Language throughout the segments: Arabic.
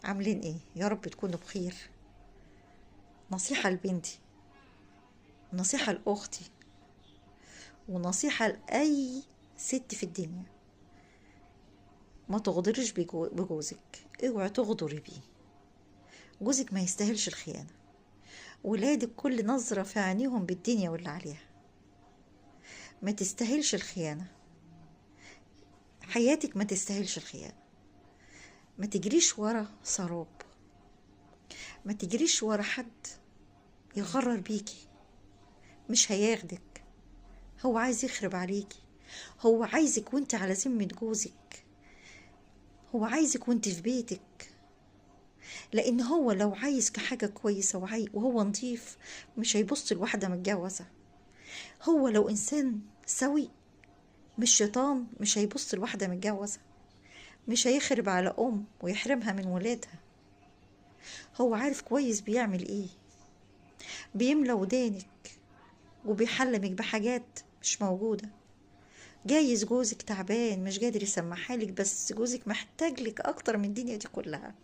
عاملين ايه؟ يا رب تكونوا بخير. نصيحة لبنتي، ونصيحة لأختي، ونصيحة لأي ست في الدنيا: ما تغدرش بجوزك، اوعي تغدري بيه. جوزك ما يستاهلش الخيانة. ولادك كل نظرة في عينيهم بالدنيا واللي عليها. ما تستاهلش الخيانة. حياتك ما تستاهلش الخيانة. ما تجريش ورا سراب، ما تجريش ورا حد يغرر بيكي. مش هياخدك، هو عايز يخرب عليكي. هو عايزك وانت على ذمة جوزك، هو عايزك وانت في بيتك. لان هو لو عايز كحاجة كويسة وهو نضيف مش هيبص لواحدة متجوزة. هو لو انسان سوي مش شيطان مش هيبص لواحدة متجوزة. مش هيخرب على ويحرمها من ولادها. هو عارف كويس بيعمل ايه. بيملى ودانك وبيحلمك بحاجات مش موجودة. جايز جوزك تعبان مش قادر يسمعها لك، بس جوزك محتاج لك اكتر من الدنيا دي كلها.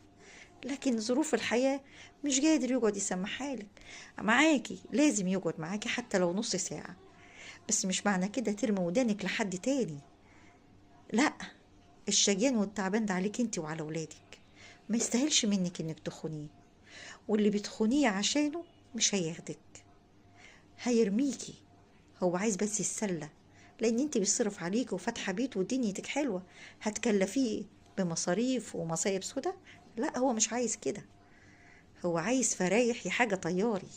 لكن ظروف الحياة مش قادر يقعد يسمعها لك. معاكي لازم يقعد معاكي حتى لو نص ساعة، بس مش معنى كده ترمي ودانك لحد تاني. لا، الشجان والتعبان ده عليك انت وعلى ولادك. ما يستاهلش منك انك تخونيه، واللي بتخونيه عشانه مش هياخدك، هيرميكي. هو عايز بس يتسلى، لان انت بيصرف عليك وفاتحه بيت ودنيتك حلوه. هتكلفيه بمصاريف ومصايب سودا؟ لا، هو مش عايز كده. هو عايز فرايح حاجه طياري.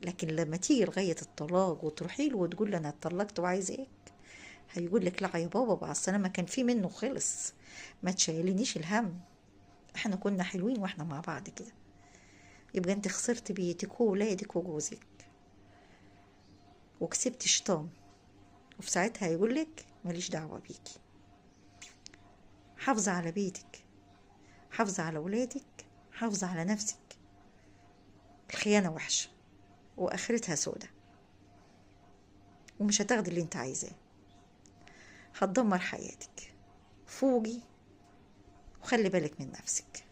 لكن لما تيجي لغايه الطلاق وتروحي له وتقول له انا اتطلقت وعايز ايه، هيقول لك لا يا بابا بقى اصل انا ما كان في منه خلص، ما تشيلينيش الهم، احنا كنا حلوين واحنا مع بعض كده. يبقى انت خسرت بيتك وولادك وجوزك وكسبت شيطان، وفي ساعتها هيقولك ماليش دعوة بيكي. حافظة على بيتك، حافظة على ولادك، حافظة على نفسك. الخيانة وحشة وآخرتها سودة، ومش هتاخدي اللي انت عايزاه، هتدمر حياتك. فوقي وخلي بالك من نفسك.